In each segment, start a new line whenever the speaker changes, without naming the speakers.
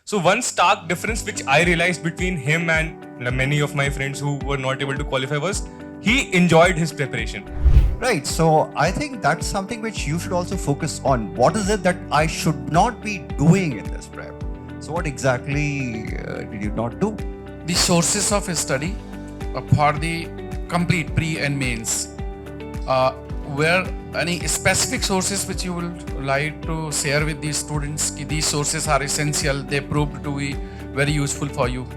So one stark difference which I realized between him and many of my friends who were not able to qualify was he enjoyed his preparation.
Right. So I think that's something which you should also focus on. What is it that I should not be doing in this prep? So what exactly did you not do?
The sources of study for the complete pre and mains. Were any specific sources which you would like to share with these students? These sources are essential. They proved to be very useful for you.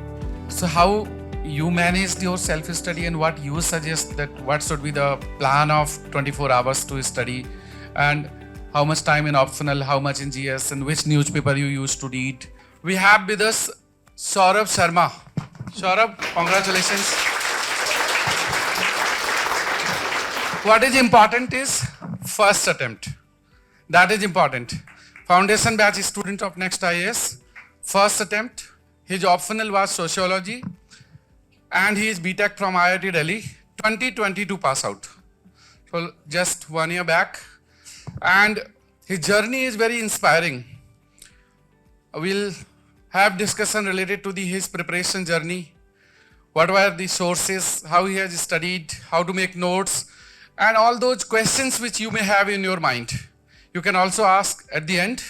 So how you managed your self-study and what you suggest that what should be the plan of 24 hours to study, and how much time in optional, how much in GS, and which newspaper you used to read. We have with us Saurabh Sharma. Saurabh, congratulations. What is important is first attempt. That is important. Foundation batch student of Next IAS, first attempt. His optional was sociology, and he is BTech from IIT Delhi, 2022 pass out. So just 1 year back. And his journey is very inspiring. We'll have discussion related to his preparation journey. What were the sources, how he has studied, how to make notes, and all those questions which you may have in your mind. You can also ask at the end.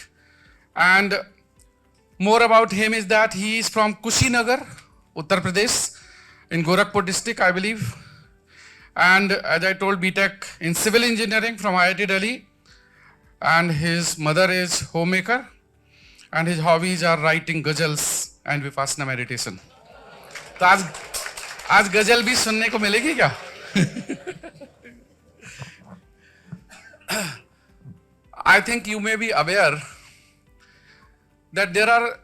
And more about him is that he is from Kushinagar, Uttar Pradesh, in Gorakhpur district, I believe. And as I told, BTech in civil engineering from IIT Delhi. And his mother is homemaker. And his hobbies are writing ghazals and vipassana meditation. तो आज गजल भी सुनने को मिलेगी क्या? I think you may be aware that there are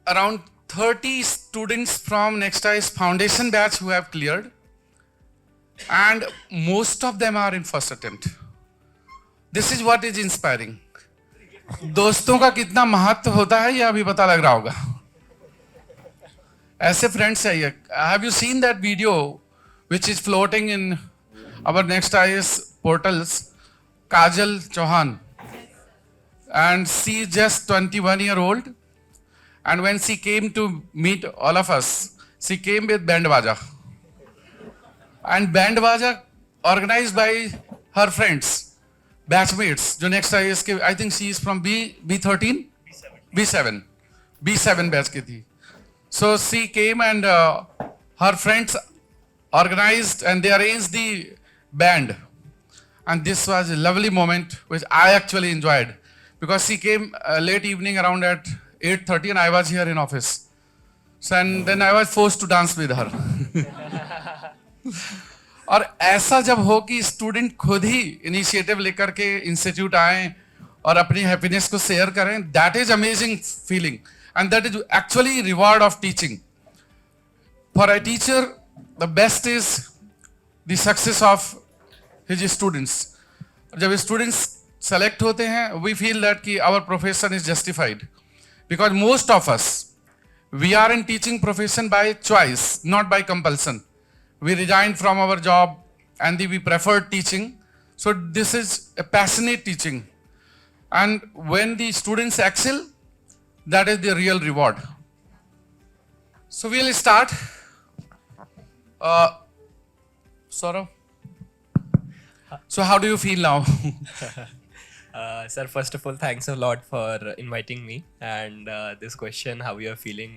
around 30 students from NextI's foundation batch who have cleared, and most of them are in first attempt. This is what is inspiring. दोस्तों का कितना महत्व होता है ये अभी पता लग रहा होगा. ऐसे फ्रेंड्स चाहिए. Have you seen that video which is floating in our NextIS portals? Kajal Chauhan, and she is just 21-year-old, and when she came to meet all of us, she came with band baja, and band baja organized by her friends, batchmates. जो next IS के, I think she is from B13, B7 batch की थी. So she came and her friends organized and they arranged the band. And this was a lovely moment which I actually enjoyed, because she came late evening around at 8:30 and I was here in office. So and then I was forced to dance with her. और ऐसा जब हो कि student खुद ही initiative लेकर के institute आए और अपनी हैप्पीनेस को शेयर करें, that is amazing feeling, and that is actually reward of teaching. For a teacher the best is the success of his students. जब स्टूडेंट्स सेलेक्ट होते हैं, वी फील दैट कि our profession is justified, because most of us we are in teaching profession by choice, not by compulsion. We resigned from our job and we preferred teaching. So this is a passionate teaching. And when the students excel, that is the real reward. So we'll start. Saurabh. So how do you feel now?
Sir, first of all, thanks a lot for inviting me. And this question, how you are feeling,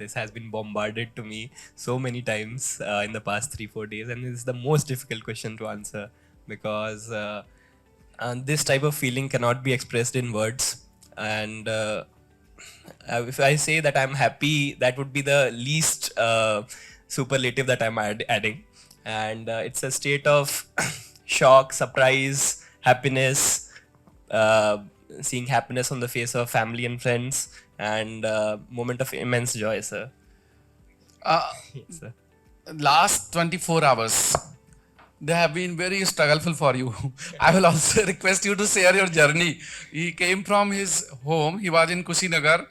this has been bombarded to me so many times in the past 3-4 days, and it's the most difficult question to answer, because this type of feeling cannot be expressed in words. And if I say that I'm happy, that would be the least superlative that I'm adding. And it's a state of shock, surprise, happiness, seeing happiness on the face of family and friends, and moment of immense joy, sir. Yes, sir.
Last 24 hours, they have been very struggleful for you. I will also request you to share your journey. He came from his home, he was in Kushinagar,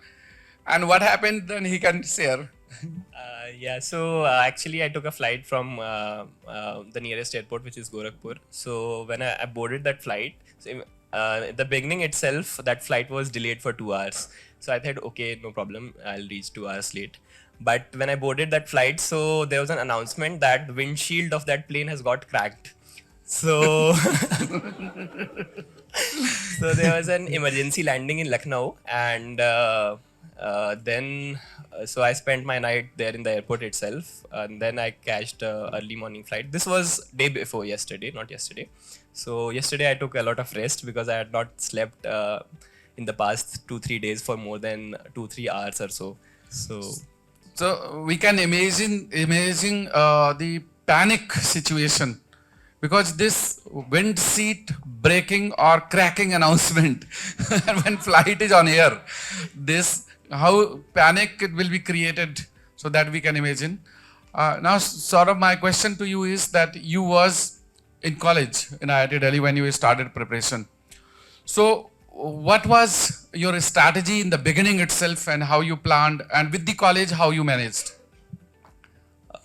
and what happened then he can share.
Yeah, so actually I took a flight from the nearest airport, which is Gorakhpur. So when I boarded that flight, so at the beginning itself, that flight was delayed for 2 hours. So I thought, okay, no problem, I'll reach 2 hours late. But when I boarded that flight, so there was an announcement that the windshield of that plane has got cracked. So, so there was an emergency landing in Lucknow, and then so I spent my night there in the airport itself, and then I catched a early morning flight. This was day before yesterday, not yesterday. So yesterday I took a lot of rest because I had not slept in the past 2-3 days for more than 2-3 hours or so.
So we can imagine the panic situation, because this wind seat breaking or cracking announcement when flight is on air, this how panic it will be created, so that we can imagine. Now, sort of my question to you is that you was in college in IIT Delhi when you started preparation. So what was your strategy in the beginning itself, and how you planned, and with the college how you managed?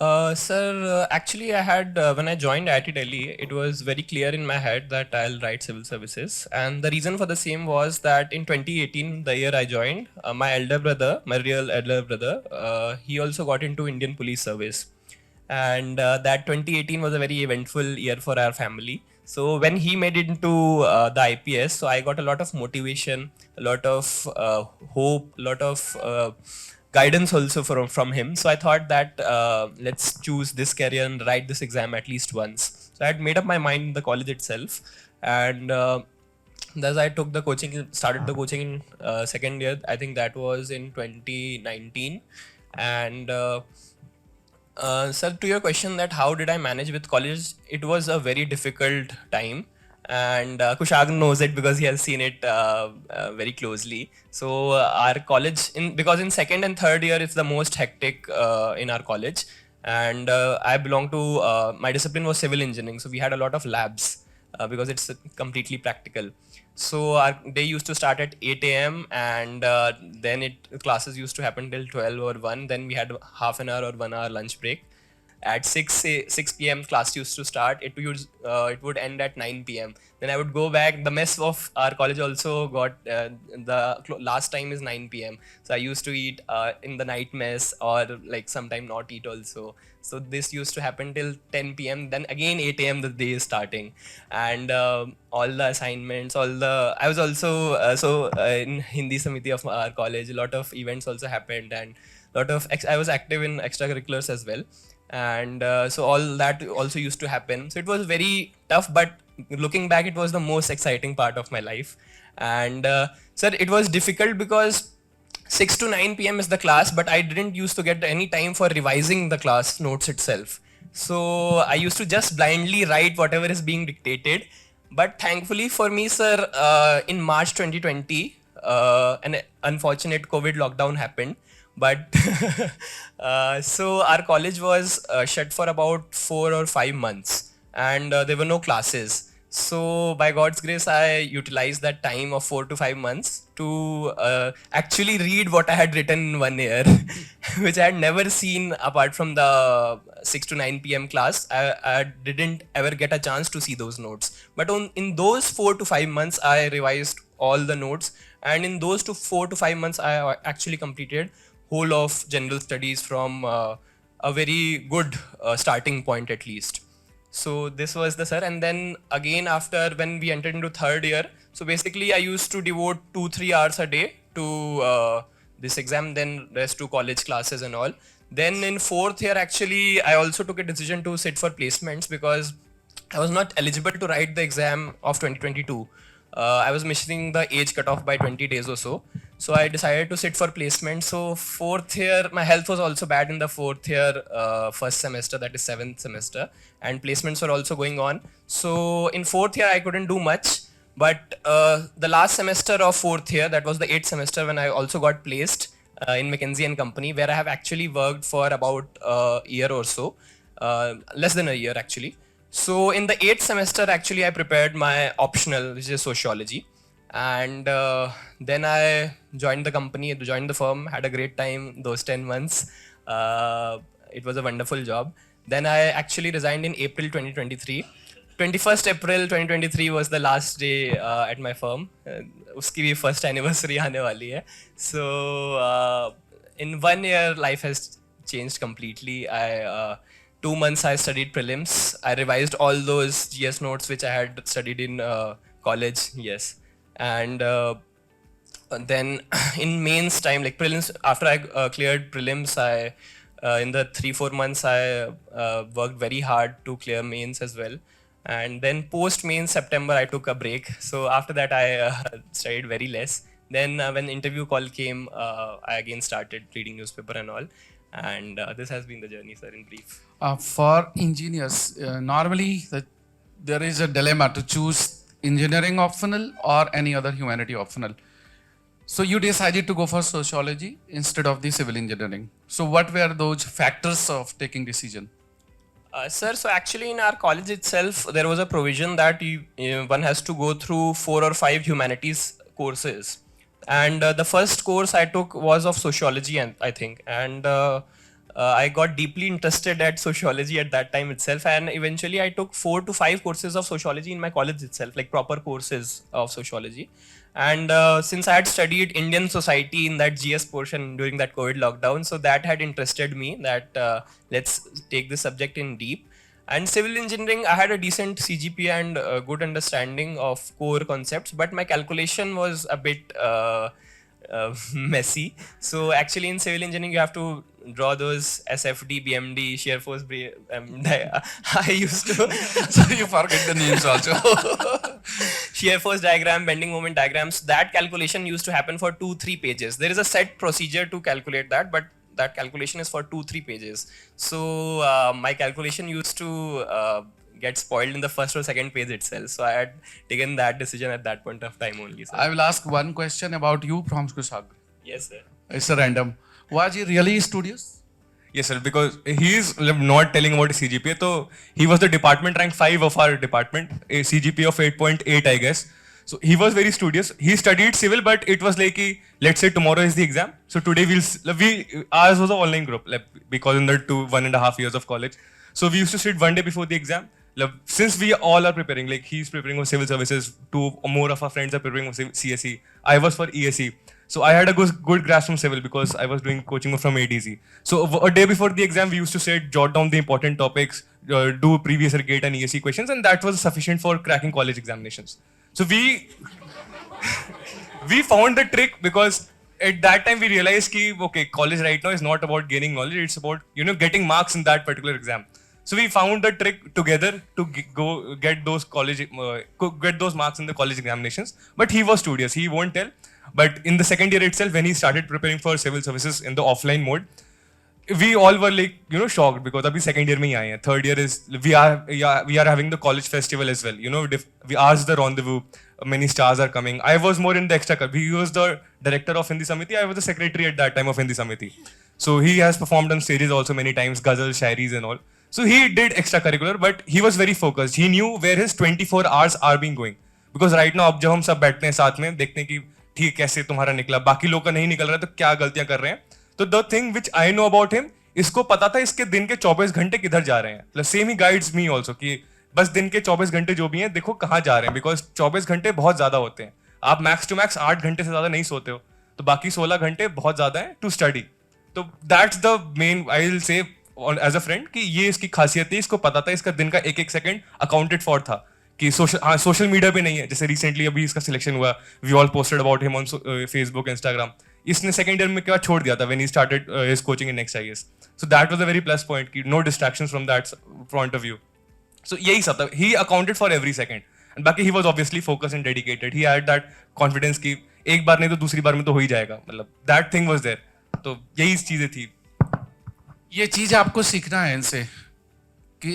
Sir, actually I had, when I joined IIT Delhi, it was very clear in my head that I'll write civil services. And the reason for the same was that in 2018, the year I joined, my real elder brother, he also got into Indian police service. And that 2018 was a very eventful year for our family. So when he made it into the IPS, so I got a lot of motivation, a lot of hope, a lot of guidance also from him. So I thought that let's choose this career and write this exam at least once. So I had made up my mind in the college itself, and thus I took the coaching, started the coaching in second year. I think that was in 2019. And sir, to your question that how did I manage with college, it was a very difficult time. And Kushag knows it because he has seen it very closely. So our college, because in second and third year it's the most hectic in our college, and I belong to my discipline was civil engineering, so we had a lot of labs because it's completely practical. So our day used to start at 8 a.m. and then classes used to happen till 12 or 1. Then we had half an hour or 1 hour lunch break. At 6 p.m. class used to start. It would end at 9 p.m. Then I would go back. The mess of our college also got the last time is 9 p.m. So I used to eat in the night mess, or like sometime not eat also. So this used to happen till 10 p.m. Then again 8 a.m. the day is starting, and all the assignments, I was also in Hindi Samiti of our college. A lot of events also happened, and I was active in extracurriculars as well. And so all that also used to happen. So it was very tough, but looking back, it was the most exciting part of my life. And sir, it was difficult because 6 to 9 p.m. is the class, but I didn't used to get any time for revising the class notes itself. So I used to just blindly write whatever is being dictated. But thankfully for me, sir, in March 2020, an unfortunate COVID lockdown happened. But so our college was shut for about 4 or 5 months, and there were no classes. So by God's grace, I utilized that time of 4 to 5 months to actually read what I had written in 1 year, which I had never seen apart from the 6 to 9 p.m. class. I didn't ever get a chance to see those notes. But in those 4 to 5 months, I revised all the notes, and in those 4 to 5 months, I actually completed whole of general studies from a very good starting point at least. So this was the sir. And then again, after when we entered into third year, so basically I used to devote 2-3 hours a day to this exam, then rest to college classes and all. Then in fourth year, actually, I also took a decision to sit for placements because I was not eligible to write the exam of 2022. I was missing the age cutoff by 20 days or so. So I decided to sit for placement. So fourth year, my health was also bad in the fourth year, first semester, that is 7th semester. And placements were also going on. So in fourth year, I couldn't do much. But the last semester of fourth year, that was the 8th semester, when I also got placed in McKinsey & Company, where I have actually worked for about a year or so, less than a year actually. So in the 8th semester, actually, I prepared my optional, which is sociology. And then I joined the company, joined the firm, had a great time those 10 months. It was a wonderful job. Then I actually resigned in April 2023. 21st April 2023 was the last day at my firm. उसकी भी first anniversary आने वाली है. So in 1 year, life has changed completely. 2 months I studied prelims. I revised all those GS notes which I had studied in college. Yes, and then in mains time, like prelims, after I cleared prelims, I in the 3-4 months I worked very hard to clear mains as well. And then post mains September I took a break. So after that I studied very less. Then when the interview call came, I again started reading newspaper and all. And this has been the journey, sir, in brief.
For engineers, normally there is a dilemma to choose engineering optional or any other humanity optional. So you decided to go for sociology instead of the civil engineering. So what were those factors of taking decision?
Sir, so actually in our college itself, there was a provision that one has to go through 4 or 5 humanities courses. And the first course I took was of sociology, and I think. And I got deeply interested at sociology at that time itself. And eventually I took 4 to 5 courses of sociology in my college itself, like proper courses of sociology. And since I had studied Indian society in that GS portion during that COVID lockdown, so that had interested me that let's take this subject in deep. And civil engineering, I had a decent CGPA and good understanding of core concepts, but my calculation was a bit messy. So actually in civil engineering, you have to draw those SFD, BMD, shear force. I used to.
So you forget the names also.
Shear force diagram, bending moment diagrams. That calculation used to happen for 2-3 pages. There is a set procedure to calculate that, but that calculation is for 2-3 pages. So my calculation used to get spoiled in the first or second page itself. So I had taken that decision at that point of time only. Sir.
I will ask one question about you from Kushag.
Yes, sir.
It's a random. Was he really studious?
Yes, sir, because he is not telling about his CGPA. So he was the department rank 5 of our department, a CGPA of 8.8, I guess. So he was very studious. He studied civil, but it was like, let's say tomorrow is the exam. So today ours was an online group, like, because in the 1.5 years of college. So we used to sit one day before the exam. Since we all are preparing, like he's preparing for civil services, 2 or more of our friends are preparing for CSE. I was for ESE. So I had a good grasp from civil because I was doing coaching from ADZ. So a day before the exam, we used to sit, jot down the important topics, do previous year GATE and ESE questions, and that was sufficient for cracking college examinations. So we found the trick because at that time we realized that okay, college right now is not about gaining knowledge; it's about getting marks in that particular exam. So we found the trick together to go get those marks in the college examinations. But he was studious; he won't tell. But in the second year itself, when he started preparing for civil services in the offline mode, we all were like, shocked because abhi second year mein hi aaye hain. Third year is, we are having the college festival as well. We asked the rendezvous, many stars are coming. I was more in the extra, he was the director of Hindi Samiti, I was the secretary at that time of Hindi Samiti. So he has performed on stages also many times, ghazal, shairis and all. So he did extracurricular, but he was very focused. He knew where his 24 hours are being going. Because right now, अब जब हम सब बैठते हैं साथ में देखते हैं कि ठीक कैसे तुम्हारा निकला, बाकी लोग का नहीं निकल रहा है तो क्या गलतियां कर रहे हैं. तो the thing which I know about him, इसको पता था इसके दिन के 24 घंटे किधर जा रहे हैं. Plus same he guides me also कि बस दिन के 24 घंटे जो भी हैं देखो कहाँ जा रहे हैं. Because 24 घंटे बहुत ज्यादा होते हैं. आप मैक्स टू मैक्स 8 घंटे से ज्यादा नहीं सोते हो, तो बाकी 16 घंटे बहुत ज्यादा है टू स्टडी. तो that's the main, I will say as a friend कि ये इसकी खासियत है. इसको पता था इसका दिन का एक सेकंड अकाउंटेड फॉर था कि सोशल मीडिया पे नहीं है. जैसे रिसेंटली अभी इसका सिलेक्शन हुआ, we all posted about him on Facebook, Instagram. इसने सेकंड ईयर में क्या छोड़ दिया था when he started his coaching in Next IAS. So that was a very plus point कि no distractions from that point of view. So यही सब था, he accounted for every second. And बाकी he was obviously focused and dedicated. He had that confidence कि एक बार नहीं तो दूसरी बार में तो हो ही जाएगा. मतलब दैट थिंग वाज देयर. तो यही चीजें थी.
ये चीज आपको सीखना है इनसे कि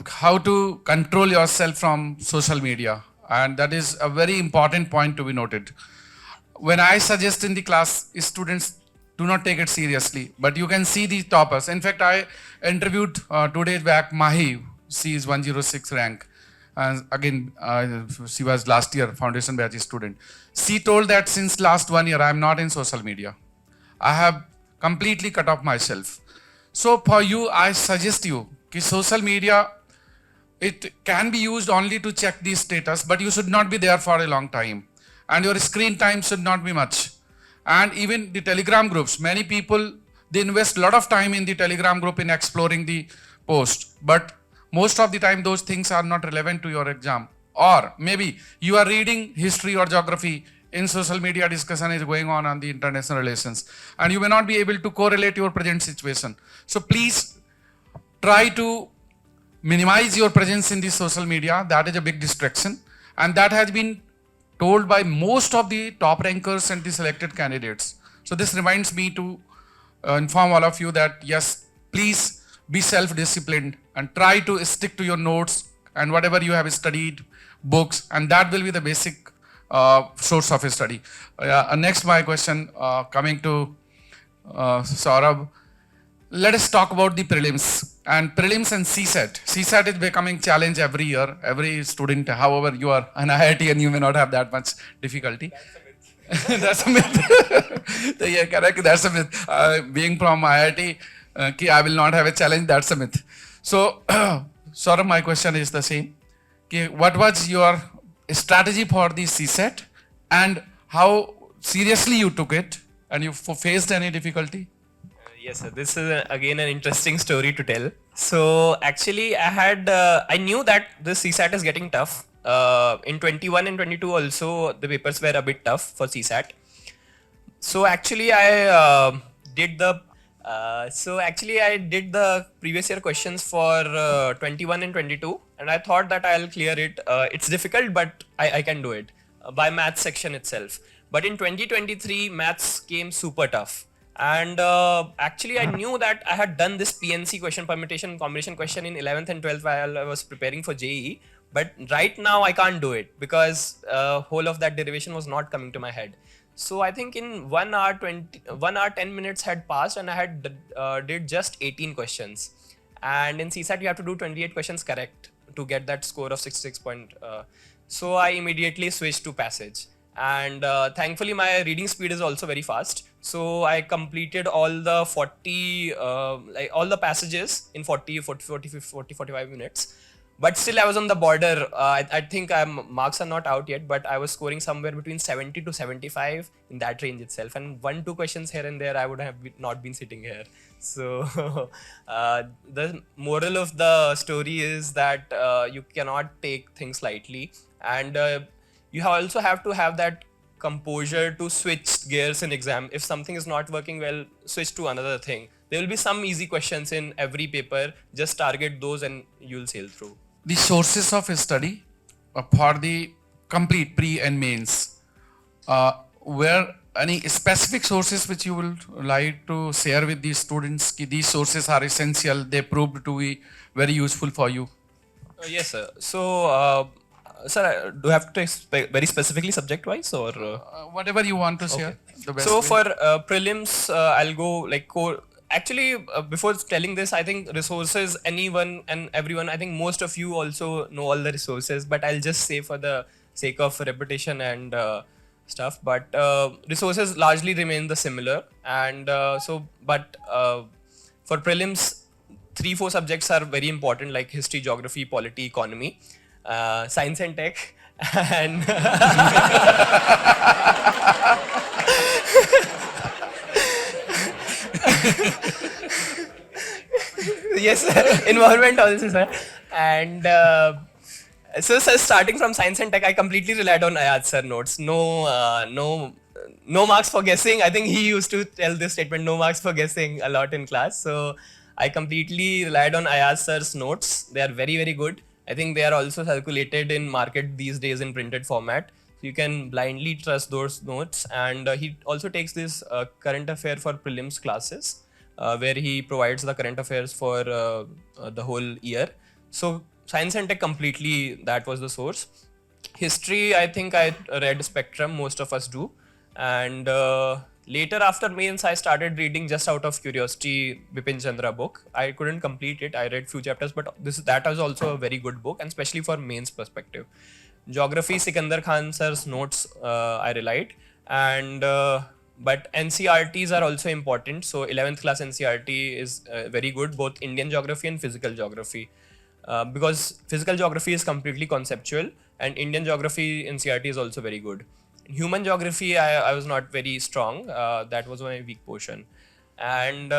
how to control yourself from social media, and that is a very important point to be noted. When I suggest in the class, students do not take it seriously, but you can see the toppers. In fact, I interviewed 2 days back Mahi. She is 106 rank. Again, she was last year foundation batch student. She told that since last 1 year, I am not in social media. I have completely cut off myself. So for you, I suggest you कि social media it can be used only to check the status, but you should not be there for a long time. And your screen time should not be much. And even the Telegram groups, many people, they invest a lot of time in the Telegram group in exploring the post. But most of the time, those things are not relevant to your exam. Or maybe you are reading history or geography in social media, discussion is going on the international relations, and you may not be able to correlate your present situation. So please try to minimize your presence in the social media. That is a big distraction, and that has been told by most of the top rankers and the selected candidates. So this reminds me to inform all of you that yes, please be self-disciplined and try to stick to your notes and whatever you have studied, books, and that will be the basic source of study. Next, my question coming to Saurabh. Let us talk about the prelims and CSAT. CSAT is becoming challenge every year. Every student, however, you are an IIT and you may not have that much difficulty. That's a myth. Yeah, correct. That's a myth. Being from IIT, I will not have a challenge. That's a myth. So, Saurabh, my question is the same. What was your strategy for the CSAT and how seriously you took it, and you faced any difficulty?
Yes, sir. This is again an interesting story to tell. So actually, I knew that the CSAT is getting tough. In 21 and 22 also, the papers were a bit tough for CSAT. So actually, I did the previous year questions for 21 and 22, and I thought that I'll clear it. It's difficult, but I can do it by maths section itself. But in 2023, maths came super tough. And actually, I knew that I had done this PNC question, permutation combination question in 11th and 12th while I was preparing for JEE. But right now, I can't do it because whole of that derivation was not coming to my head. So I think in 1 hour 10 minutes had passed, and I had did just 18 questions. And in CSAT, you have to do 28 questions correct to get that score of 66 point. So I immediately switched to passage. And thankfully, my reading speed is also very fast. So I completed all the all the passages in 45 minutes. But still, I was on the border. I think marks are not out yet, but I was scoring somewhere between 70 to 75 in that range itself. And 1-2 questions here and there, I would have not been sitting here. So the moral of the story is that you cannot take things lightly, and you also have to have that composure to switch gears in exam. If something is not working well, switch to another thing. There will be some easy questions in every paper. Just target those and you'll sail through.
The sources of study for the complete pre and mains, were any specific sources which you will like to share with the students? These sources are essential, they proved to be very useful for you.
Yes, sir. So, sir, do you have to very specifically subject wise or?
Whatever you want to share. The best
So
way.
for prelims, I'll go like core. Actually, before telling this, I think resources, anyone and everyone, I think most of you also know all the resources, but I'll just say for the sake of repetition and stuff, but resources largely remain the similar. And for prelims, 3-4 subjects are very important, like history, geography, polity, economy, science and tech, and yes, environment also, sir. And so, sir, starting from science and tech, I completely relied on Ayaz sir notes. No marks for guessing. I think he used to tell this statement, no marks for guessing, a lot in class. So I completely relied on Ayaz sir's notes. They are very, very good. I think they are also circulated in market these days in printed format. So you can blindly trust those notes. And he also takes this current affair for prelims classes, where he provides the current affairs for the whole year. So science and tech, completely that was the source. History, I think I read Spectrum, most of us do. And later after mains, I started reading just out of curiosity Bipin Chandra book. I couldn't complete it. I read few chapters, but that was also a very good book, and especially for mains perspective. Geography, Sikandar Khan sir's notes I relied, and but NCRTs are also important. So 11th class NCRT is very good, both Indian geography and physical geography. because physical geography is completely conceptual, and Indian geography in CRT is also very good. In human geography, I was not very strong. That was my weak portion. And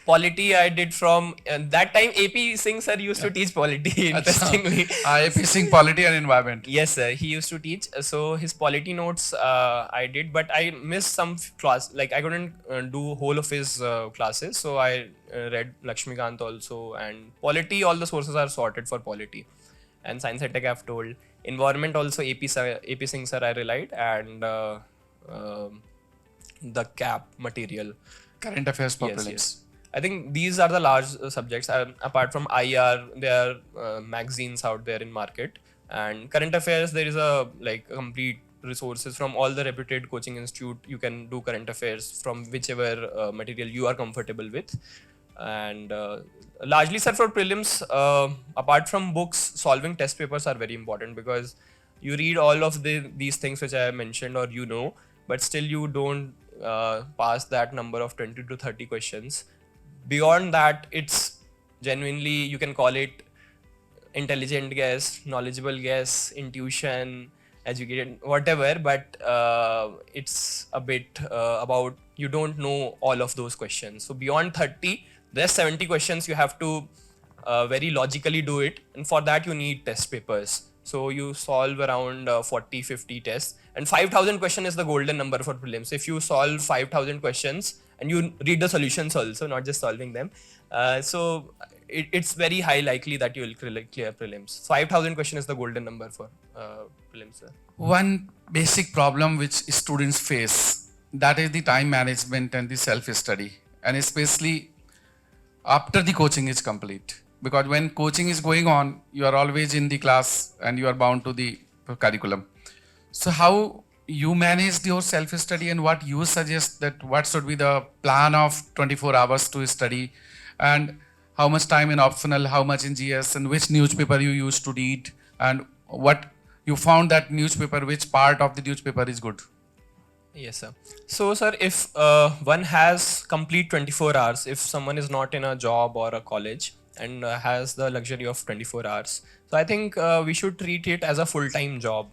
polity I did from that time. AP Singh sir used to teach polity. Interestingly,
AP Singh Polity and Environment.
yes, sir. He used to teach. So his polity notes I did, but I missed some class. Like I couldn't do whole of his classes. So I read Lakshmikant also, and polity. All the sources are sorted for polity, and science and tech I've told. Environment also AP Singh sir I relied, and the CAP material.
Current affairs for
Yes,
prelims.
yes. I think these are the large subjects. Apart from IR, there are magazines out there in market, and current affairs. There is a like complete resources from all the reputed coaching institute. You can do current affairs from whichever material you are comfortable with, and largely, sir, for prelims, apart from books, solving test papers are very important because you read all of these things which I mentioned, or but still you don't pass that number of 20 to 30 questions. Beyond that, it's genuinely, you can call it intelligent guess, knowledgeable guess, intuition, educated, whatever, but it's a bit about you don't know all of those questions. So beyond 30, there's 70 questions you have to very logically do it, and for that you need test papers. So you solve around 40, 50 tests, and 5,000 question is the golden number for prelims. So if you solve 5,000 questions and you read the solutions also, not just solving them, so it's very high likely that you will clear prelims. 5,000 question is the golden number for prelims, sir.
One basic problem which students face, that is the time management and the self-study, and especially after the coaching is complete. Because when coaching is going on, you are always in the class and you are bound to the curriculum. So how you manage your self-study, and what you suggest that what should be the plan of 24 hours to study, and how much time in optional, how much in GS, and which newspaper you used to read, and what you found that newspaper, which part of the newspaper is good?
Yes, sir. So, sir, if one has complete 24 hours, if someone is not in a job or a college and has the luxury of 24 hours, so I think we should treat it as a full-time job.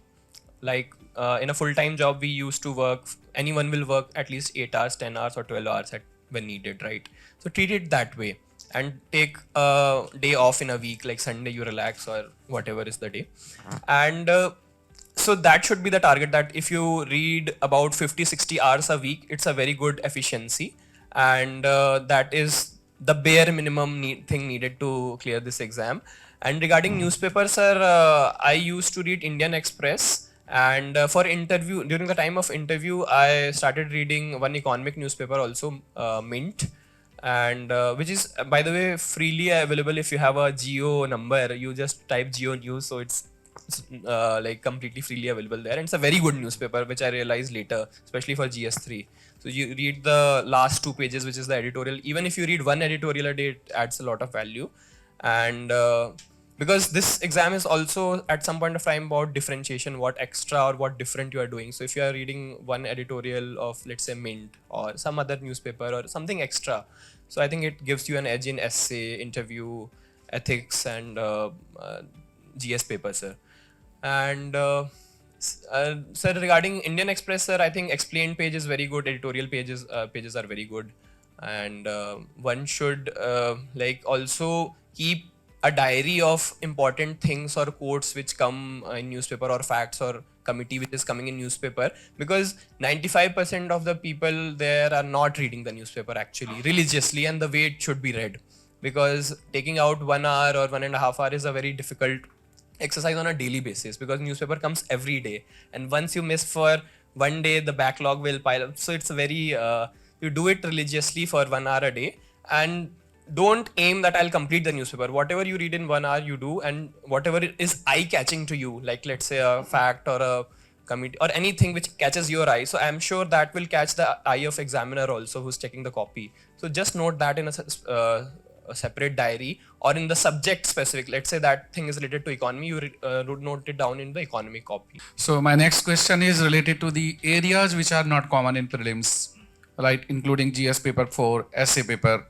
Like in a full-time job, we used to work, anyone will work at least 8 hours, 10 hours, or 12 hours when needed, right? So treat it that way and take a day off in a week, like Sunday you relax or whatever is the day. And so that should be the target, that if you read about 50-60 hours a week, it's a very good efficiency, and that is the bare minimum thing needed to clear this exam. And regarding newspapers, sir, I used to read Indian Express, and for interview, during the time of interview, I started reading one economic newspaper also, Mint, and which is, by the way, freely available. If you have a Geo number, you just type Geo News, so it's like completely freely available there, and it's a very good newspaper, which I realized later, especially for GS3. So you read the last 2 pages, which is the editorial. Even if you read one editorial a day, it adds a lot of value. And because this exam is also at some point of time about differentiation, what extra or what different you are doing. So if you are reading one editorial of, let's say, Mint or some other newspaper or something extra, so I think it gives you an edge in essay, interview, ethics, and GS paper, sir. And sir, regarding Indian Express, sir, I think explained page is very good. Editorial pages are very good, and one should like also keep a diary of important things or quotes which come in newspaper, or facts or committee which is coming in newspaper, because 95% of the people there are not reading the newspaper actually religiously and the way it should be read, because taking out 1 hour or 1.5 hours is a very difficult exercise on a daily basis, because newspaper comes every day, and once you miss for one day, the backlog will pile up. So it's a very you do it religiously for 1 hour a day, and don't aim that I'll complete the newspaper. Whatever you read in 1 hour, you do, and whatever is eye-catching to you, like let's say a fact or a committee or anything which catches your eye, so I'm sure that will catch the eye of examiner also who's checking the copy. So just note that in a separate diary, or in the subject specific. Let's say that thing is related to economy, you note it down in the economy copy.
So my next question is related to the areas which are not common in prelims, right? Including GS paper 4, essay paper.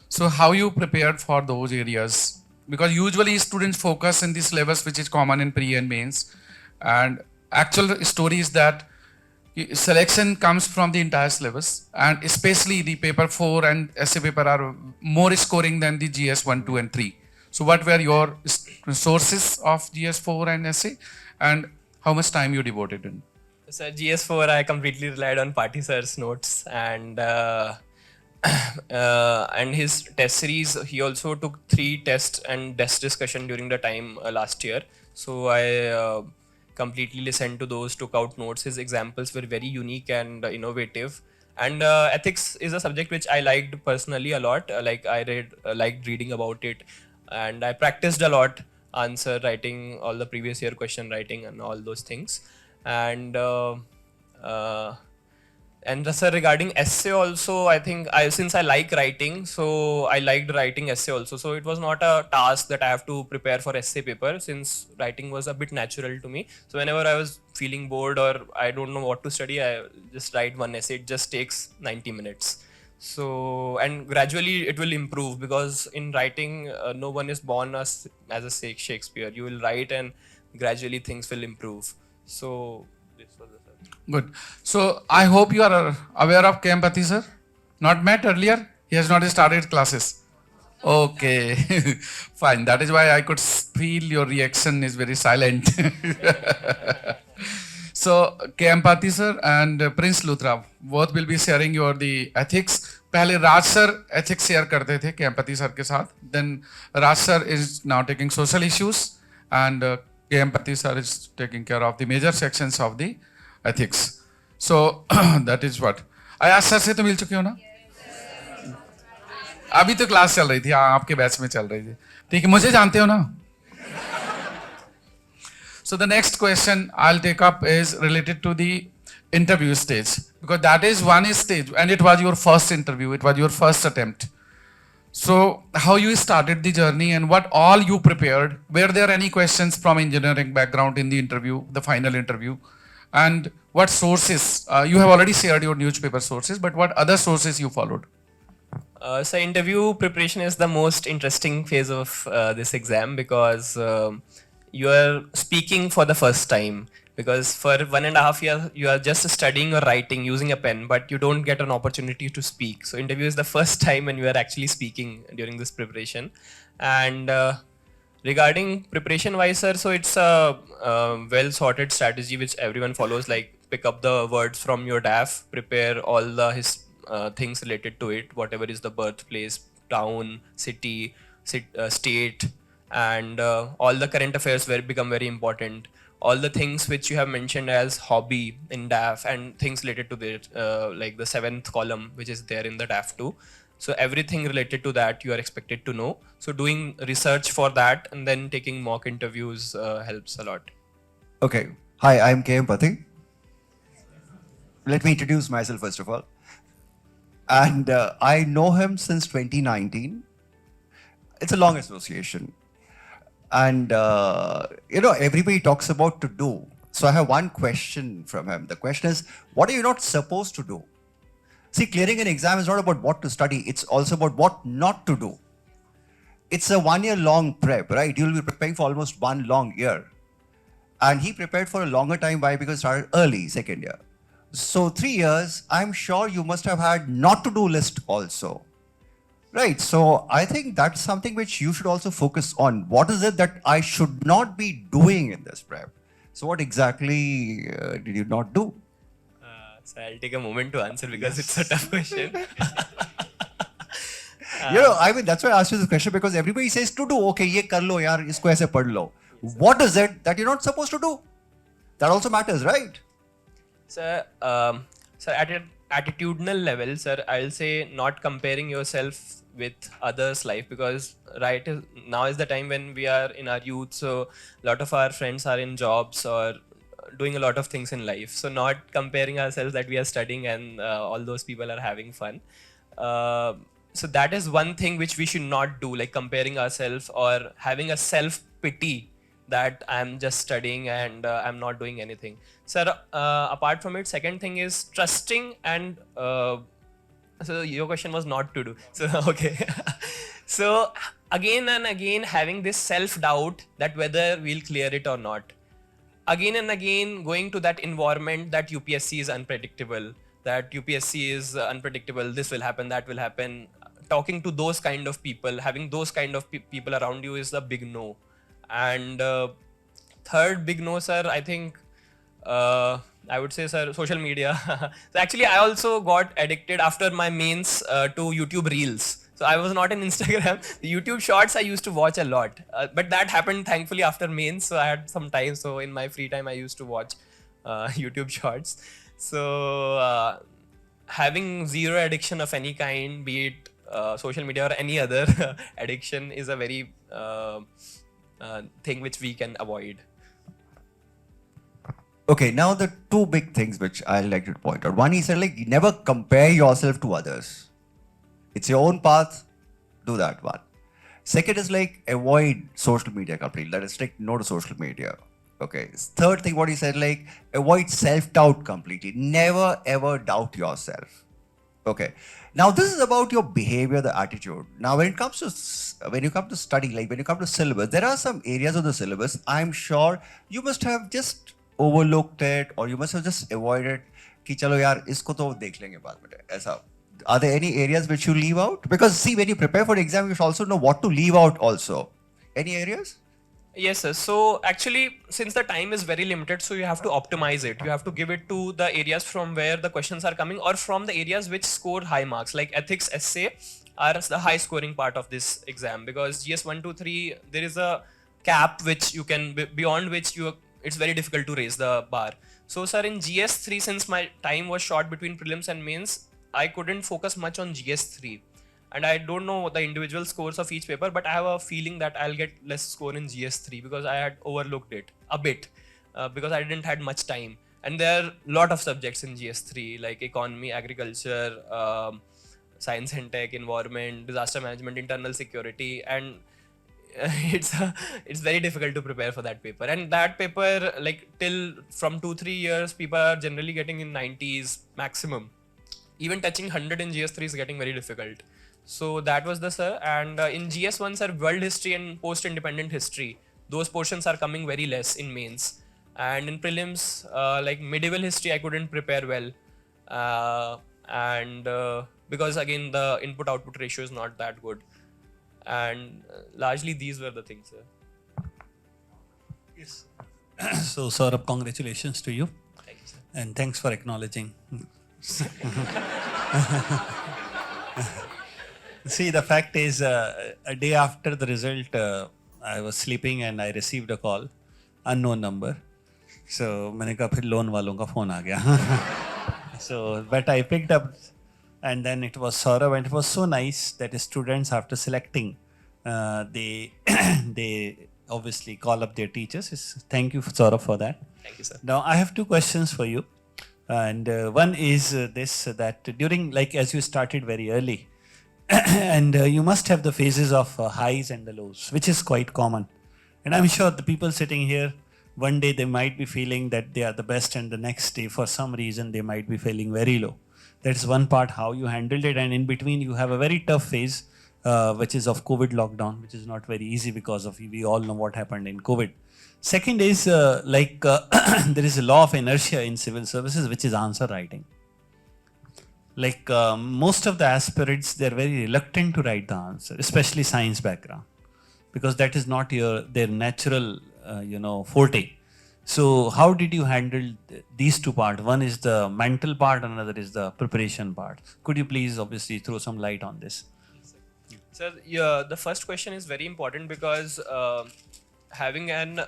So how you prepared for those areas, because usually students focus in the syllabus which is common in pre and mains, and actual story is that selection comes from the entire syllabus, and especially the paper 4 and essay paper are more scoring than the GS 1, 2 and 3. So what were your sources of GS 4 and essay, and how much time you devoted in?
So GS4, I completely relied on Pati sir's notes and his test series. He also took 3 tests and desk discussion during the time last year. So I completely listened to those, took out notes. His examples were very unique and innovative. And ethics is a subject which I liked personally a lot. Liked reading about it, and I practiced a lot answer writing, all the previous year question writing, and all those things. And sir, regarding essay also, I think since I like writing, so I liked writing essay also. So it was not a task that I have to prepare for essay paper, since writing was a bit natural to me. So whenever I was feeling bored or I don't know what to study, I just write one essay. It just takes 90 minutes. So, and gradually it will improve, because in writing, no one is born as a Shakespeare. You will write and gradually things will improve. So this was the subject.
Good. So I hope you are aware of KM Pati sir. Not met earlier. He has not started classes. Okay, fine. That is why I could feel your reaction is very silent. So KM Pati sir and Prince Luthra both will be sharing your the ethics. पहले राज sir ethics share करते थे KM Pati sir के साथ. Then Raj sir is now taking social issues, and KM Pati sir is taking care of the major sections of the ethics. So that is what. आयास sir से तो मिल चुके हो ना? अभी तो क्लास चल रही थी, आपके बैच में चल रही थी. ठीक है, मुझे जानते हो ना? So the next question I'll take up is related to the interview stage, because that is one stage, and it was your first interview, it was your first attempt. So how you started the journey and what all you prepared? Were there any questions from engineering background in the interview, the final interview? And what sources? You have already shared your newspaper sources, but what other sources you followed?
So interview preparation is the most interesting phase of this exam, because you are speaking for the first time. Because for 1.5 years, you are just studying or writing using a pen, but you don't get an opportunity to speak. So interview is the first time when you are actually speaking during this preparation. And regarding preparation wise, sir, so it's a well sorted strategy which everyone follows, like pick up the words from your DAF, prepare all the things related to it, whatever is the birthplace, town, city, state, and all the current affairs become very important. All the things which you have mentioned as hobby in DAF and things related to it, like the 7th column which is there in the DAF 2. So everything related to that you are expected to know. So doing research for that and then taking mock interviews helps a lot.
Okay. Hi, I'm KM Pati. Let me introduce myself first of all. And I know him since 2019. It's a long association. And, everybody talks about to do. So I have one question from him. The question is, what are you not supposed to do? See, clearing an exam is not about what to study. It's also about what not to do. It's a 1 year long prep, right? You'll be preparing for almost 1 long year. And he prepared for a longer time. Why? Because he started early, second year. So 3 years, I'm sure you must have had not to do list also. Right. So I think that's something which you should also focus on. What is it that I should not be doing in this prep? So what exactly did you not do?
So I'll take a moment to answer, because it's a tough question.
That's why I asked you this question, because everybody says to do. Okay, ye kar lo yaar, isko aise pad lo. What is it that you're not supposed to do? That also matters, right?
Sir, at an attitudinal level, sir, I'll say not comparing yourself with others' life, because now is the time when we are in our youth, so a lot of our friends are in jobs or doing a lot of things in life. So not comparing ourselves that we are studying and all those people are having fun. So that is one thing which we should not do, like comparing ourselves or having a self-pity that I'm just studying and I'm not doing anything. Sir, apart from it, second thing is trusting and so your question was not to do. So, okay. So again and again having this self-doubt that whether we'll clear it or not. Again and again going to that environment that UPSC is unpredictable, that UPSC is unpredictable, this will happen, that will happen. Talking to those kind of people, having those kind of people around you is a big no. And third big no, sir, I think I would say, sir, social media. So actually, I also got addicted after my mains to YouTube Reels. So I was not in Instagram. The YouTube Shorts I used to watch a lot, but that happened thankfully after mains. So I had some time. So in my free time, I used to watch YouTube Shorts. So having zero addiction of any kind, be it social media or any other addiction, is a very thing which we can avoid.
Okay, now the two big things which I like to point out. One, he said, like, never compare yourself to others. It's your own path, do that one. Second is like, avoid social media completely. That is, like, no to social media. Okay. Third thing, what he said, like, avoid self-doubt completely. Never ever doubt yourself. Okay. Now this is about your behavior, the attitude. Now when you come to studying, like when you come to syllabus, there are some areas of the syllabus I'm sure you must have just overlooked it, or you must have just avoided कि चलो यार इसको तो देख लेंगे बाद में ऐसा. Are there any areas which you leave out? Because see, when you prepare for the exam, you should also know what to leave out also. Any areas?
Yes, sir. So actually, since the time is very limited, so you have to optimize it. You have to give it to the areas from where the questions are coming, or from the areas which score high marks, like ethics, essay are the high scoring part of this exam, because GS 1, 2, 3, there is a cap which you can, beyond which it's very difficult to raise the bar. So sir, in GS 3, since my time was short between prelims and mains, I couldn't focus much on GS 3. And I don't know the individual scores of each paper, but I have a feeling that I'll get less score in GS 3 because I had overlooked it a bit because I didn't had much time. And there are a lot of subjects in GS 3 like economy, agriculture, science and tech, environment, disaster management, internal security, and it's very difficult to prepare for that paper. And that paper, like till from 2-3 years, people are generally getting in 90s maximum. Even touching 100 in GS 3 is getting very difficult. So that was the sir. And in GS 1, sir, world history and post-independent history, those portions are coming very less in mains. And in prelims, like medieval history, I couldn't prepare well. Because again, the input-output ratio is not that good. And largely these were the things, sir.
Yes. So, Saurabh, congratulations to you.
Thank you, sir.
And thanks for acknowledging. See, the fact is, a day after the result, I was sleeping and I received a call, unknown number. So, मैंने कहा फिर loan वालों का phone आ गया. So, but I picked up, and then it was Saurabh, and it was so nice that students, after selecting, they obviously call up their teachers. Thank you, Saurabh, for that.
Thank you, sir.
Now, I have two questions for you. And one is this, that during, like, as you started very early, and you must have the phases of highs and the lows, which is quite common. And I'm sure the people sitting here, one day they might be feeling that they are the best, and the next day, for some reason, they might be feeling very low. That's one part, how you handled it. And in between, you have a very tough phase, which is of COVID lockdown, which is not very easy because of, we all know what happened in COVID. Second is there is a law of inertia in civil services, which is answer writing. Like most of the aspirants, they're very reluctant to write the answer, especially science background, because that is not their natural, forte. So how did you handle these two parts? One is the mental part, another is the preparation part. Could you please obviously throw some light on this?
Sir, yeah, the first question is very important because having an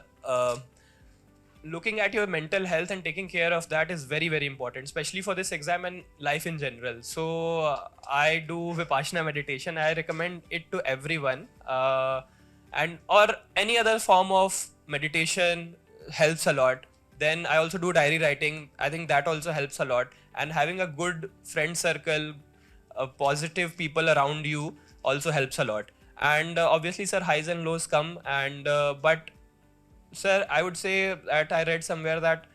looking at your mental health and taking care of that is very, very important, especially for this exam and life in general. So I do Vipassana meditation. I recommend it to everyone, or any other form of meditation helps a lot. Then I also do diary writing. I think that also helps a lot. And having a good friend circle, positive people around you also helps a lot. And obviously, sir, highs and lows come. And but sir, I would say that I read somewhere that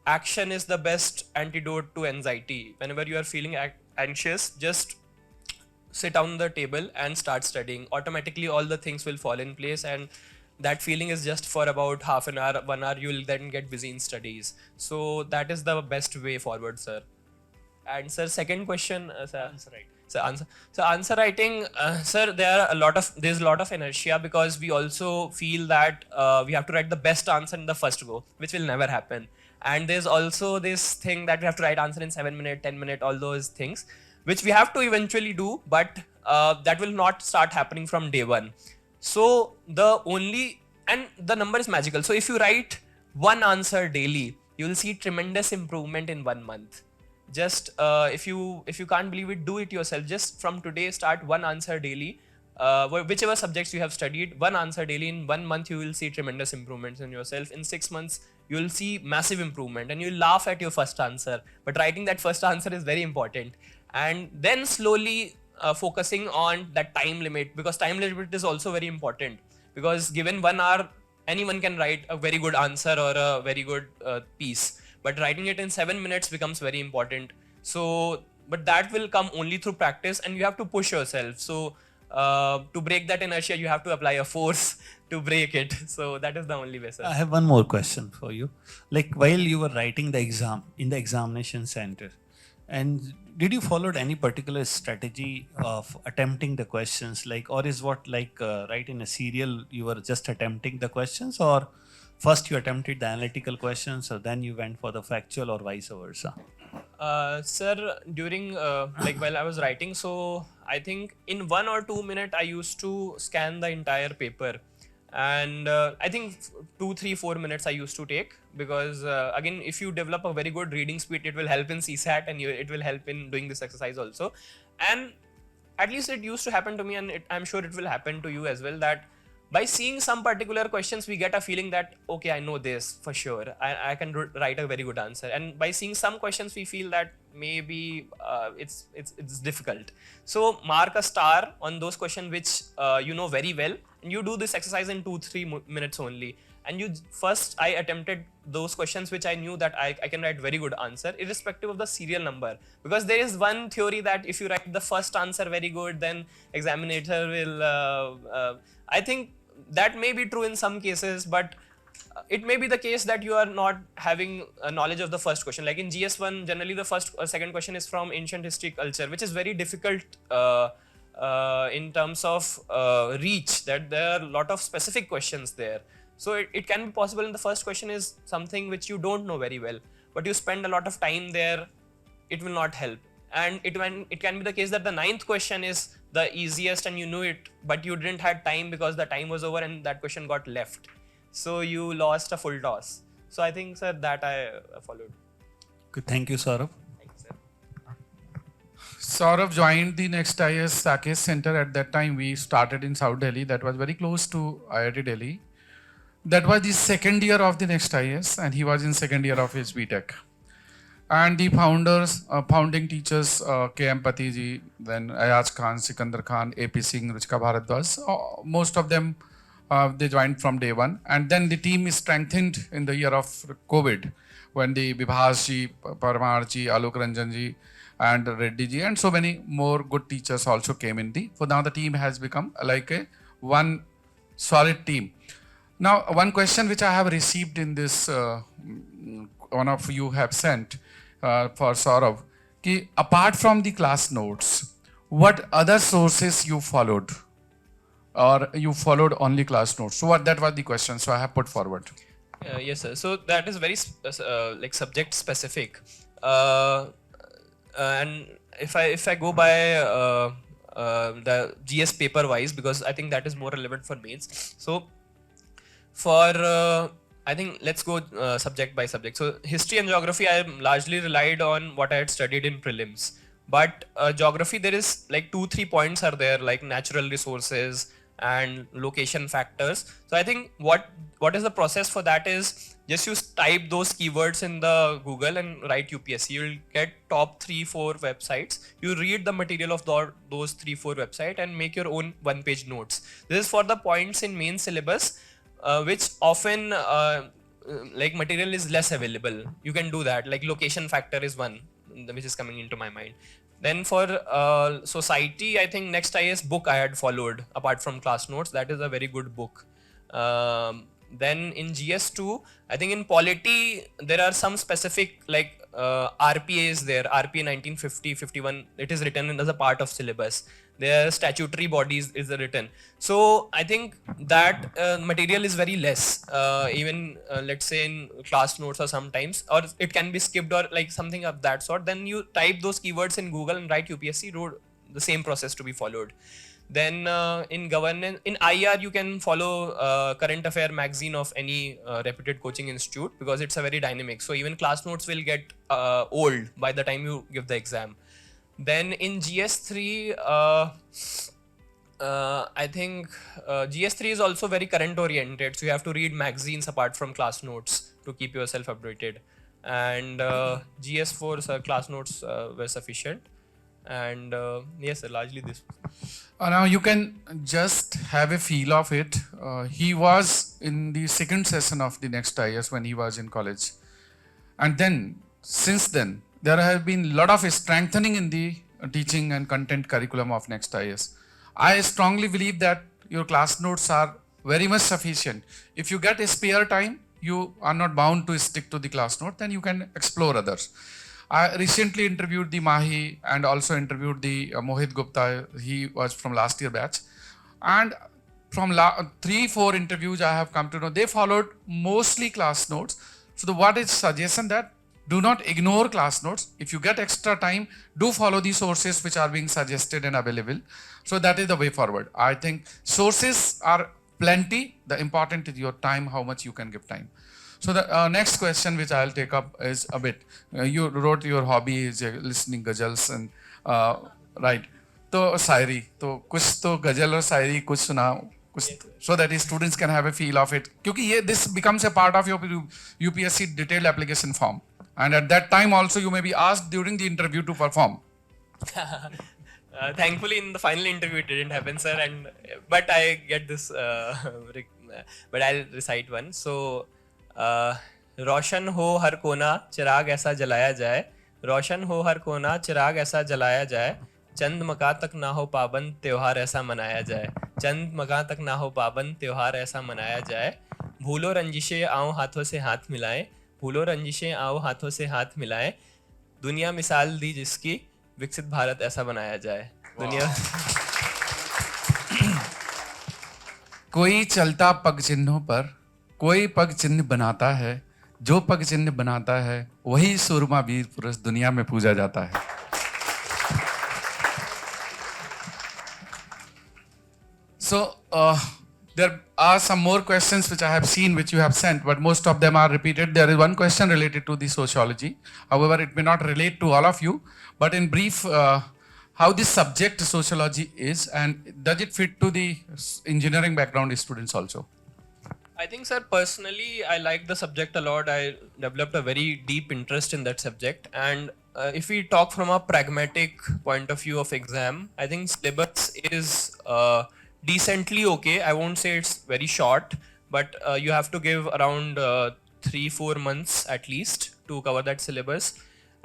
action is the best antidote to anxiety. Whenever you are feeling anxious, just sit on the table and start studying. Automatically all the things will fall in place, and that feeling is just for about half an hour, 1 hour. You'll then get busy in studies. So that is the best way forward, sir. And sir, second question, sir. Answer right. So answer writing, sir. There's a lot of inertia, because we also feel that we have to write the best answer in the first go, which will never happen. And there's also this thing that we have to write answer in 7 minutes, 10 minutes, all those things, which we have to eventually do, but that will not start happening from day one. So the number is magical. So if you write one answer daily, you will see tremendous improvement in 1 month. Just if you can't believe it, do it yourself. Just from today, start one answer daily. Whichever subjects you have studied, one answer daily. In 1 month, you will see tremendous improvements in yourself. In 6 months, you will see massive improvement, and you'll laugh at your first answer. But writing that first answer is very important. And then slowly focusing on that time limit, because time limit is also very important. Because given 1 hour, anyone can write a very good answer or a very good piece. But writing it in 7 minutes becomes very important. So, but that will come only through practice, and you have to push yourself. So, to break that inertia, you have to apply a force to break it. So that is the only way, sir.
I have one more question for you. Like while you were writing the exam in the examination center, and did you follow any particular strategy of attempting the questions, like, or is what like right in a serial you were just attempting the questions, or first you attempted the analytical questions, or then you went for the factual, or vice versa?
Sir, during while I was writing, so I think in 1 or 2 minutes I used to scan the entire paper, and I think 2, 3, 4 minutes I used to take, because again, if you develop a very good reading speed, it will help in CSAT, and it will help in doing this exercise also. And at least it used to happen to me, and I'm sure it will happen to you as well, that by seeing some particular questions, we get a feeling that, okay, I know this for sure. I can write a very good answer. And by seeing some questions, we feel that maybe it's difficult. So mark a star on those questions which you know very well. And you do this exercise in 2, 3 minutes only. And I attempted those questions which I knew that I can write very good answer, irrespective of the serial number. Because there is one theory that if you write the first answer very good, then examiner will, I think that may be true in some cases, but it may be the case that you are not having a knowledge of the first question. Like in GS1, generally the first or second question is from ancient history culture, which is very difficult in terms of reach, that there are a lot of specific questions there. So it can be possible in the first question is something which you don't know very well, but you spend a lot of time there, it will not help. And it can be the case that the 9th question is the easiest and you knew it, but you didn't have time because the time was over and that question got left. So you lost a full toss. So I think, sir, that I followed.
Good. Thank you, Saurabh.
Thanks, sir.
Saurabh joined the Next IAS Sakesh Center. At that time, we started in South Delhi. That was very close to IIT Delhi. That was the second year of the Next IAS, and he was in second year of his BTech. And the founding teachers, K.M. Patiji, then Ayaz Khan, Sikandar Khan, A.P. Singh, Ruchika Bharadwaj, most of them, they joined from day one. And then the team is strengthened in the year of COVID, when the Vibhas ji, Parmar ji, Alok Ranjan ji, and Reddy ji, and so many more good teachers also came in. So now the team has become like a one solid team. Now, one question which I have received in this, one of you have sent for Saurabh, ki apart from the class notes, what other sources you followed? Or you followed only class notes? So that was the question, so I have put forward.
Yes, sir. So that is very like subject specific. And if I go by the GS paper wise, because I think that is more relevant for mains. So for I think let's go subject by subject. So history and geography, I largely relied on what I had studied in prelims. But geography, there is like 2-3 points are there, like natural resources and location factors. So I think what is the process for that is just you type those keywords in the Google and write UPSC. You'll get top 3-4 websites. You read the material of those 3-4 websites and make your own one-page notes. This is for the points in main syllabus, which often like material is less available. You can do that. Like location factor is one which is coming into my mind. Then for society, I think Next IS book I had followed apart from class notes. That is a very good book. Then in GS2, I think in polity there are some specific like RPAs there. RPA 1950, 51. It is written as a part of syllabus. Their statutory bodies is written. So I think that material is very less. Even let's say in class notes or sometimes, or it can be skipped or like something of that sort. Then you type those keywords in Google and write UPSC. The same process to be followed. Then in governance, in IR, you can follow current affair magazine of any reputed coaching institute because it's a very dynamic. So even class notes will get old by the time you give the exam. Then in GS3, I think GS3 is also very current oriented. So you have to read magazines apart from class notes to keep yourself updated. And GS4 class notes were sufficient. And yes, largely this.
Now you can just have a feel of it. He was in the second session of the Next IS when he was in college. And then, since then, there have been a lot of strengthening in the teaching and content curriculum of Next IS. I strongly believe that your class notes are very much sufficient. If you get a spare time, you are not bound to stick to the class note, then you can explore others. I recently interviewed the Mahi and also interviewed the Mohit Gupta. He was from last year batch. And from 3-4 interviews I have come to know, they followed mostly class notes. So what is suggestion that do not ignore class notes. If you get extra time, do follow the sources which are being suggested and available. So that is the way forward. I think sources are plenty. The important is your time, how much you can give time. So the next question which I'll take up is a bit, you wrote your hobby is listening ghazals and right. तो शायरी तो कुछ तो गजल और शायरी कुछ सुनाओ कुछ so that students can have a feel of it क्योंकि ये this becomes a part of your UPSC detailed application form and at that time also you may be asked during the interview to perform.
Thankfully, in the final interview, it didn't happen, sir. But I get this. But I'll recite one. So, रोशन हो हर कोना चिराग ऐसा जलाया जाए, रोशन हो हर कोना चिराग ऐसा जलाया जाए, चंद मका तक ना हो पाबंद त्योहार ऐसा मनाया जाए, चंद मका तक ना हो पाबंद त्योहार ऐसा मनाया जाए, भूलो रंजिशें आओ हाथों से हाथ मिलाएं, भूलो रंजिशें आओ हाथों से हाथ मिलाएं, दुनिया मिसाल दी जिसकी विकसित भारत ऐसा बनाया जाए. दुनिया
कोई चलता पग चिन्हों पर कोई पग चिन्ह बनाता है, जो पग चिन्ह बनाता है वही सूरमा वीर पुरुष दुनिया में पूजा जाता है. So there are some more questions which I have seen which you have sent, but most of them are repeated. There is one question related to the sociology. However, it may not relate to all of you, but in brief, how this subject sociology is and does it fit to the engineering background students also?
I think, sir, personally, I like the subject a lot. I developed a very deep interest in that subject. And if we talk from a pragmatic point of view of exam, I think syllabus is decently okay. I won't say it's very short, but you have to give around 3-4 months at least to cover that syllabus.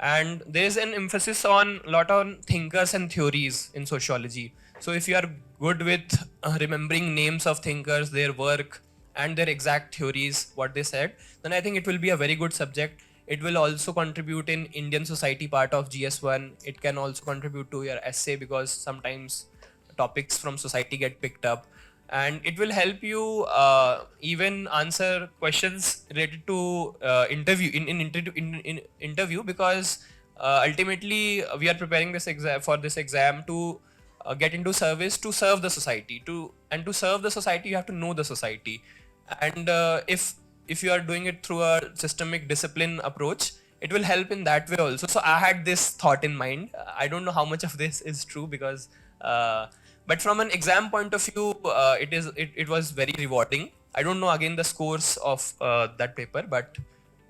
And there's an emphasis on a lot on thinkers and theories in sociology. So if you are good with remembering names of thinkers, their work, and their exact theories, what they said, then I think it will be a very good subject. It will also contribute in Indian society part of GS1. It can also contribute to your essay because sometimes topics from society get picked up. And it will help you even answer questions related to interview because ultimately we are preparing this exam to get into service to serve the society. To serve the society, you have to know the society. And if you are doing it through a systemic discipline approach, it will help in that way also. So I had this thought in mind. I don't know how much of this is true because, but from an exam point of view, it was very rewarding. I don't know again the scores of that paper, but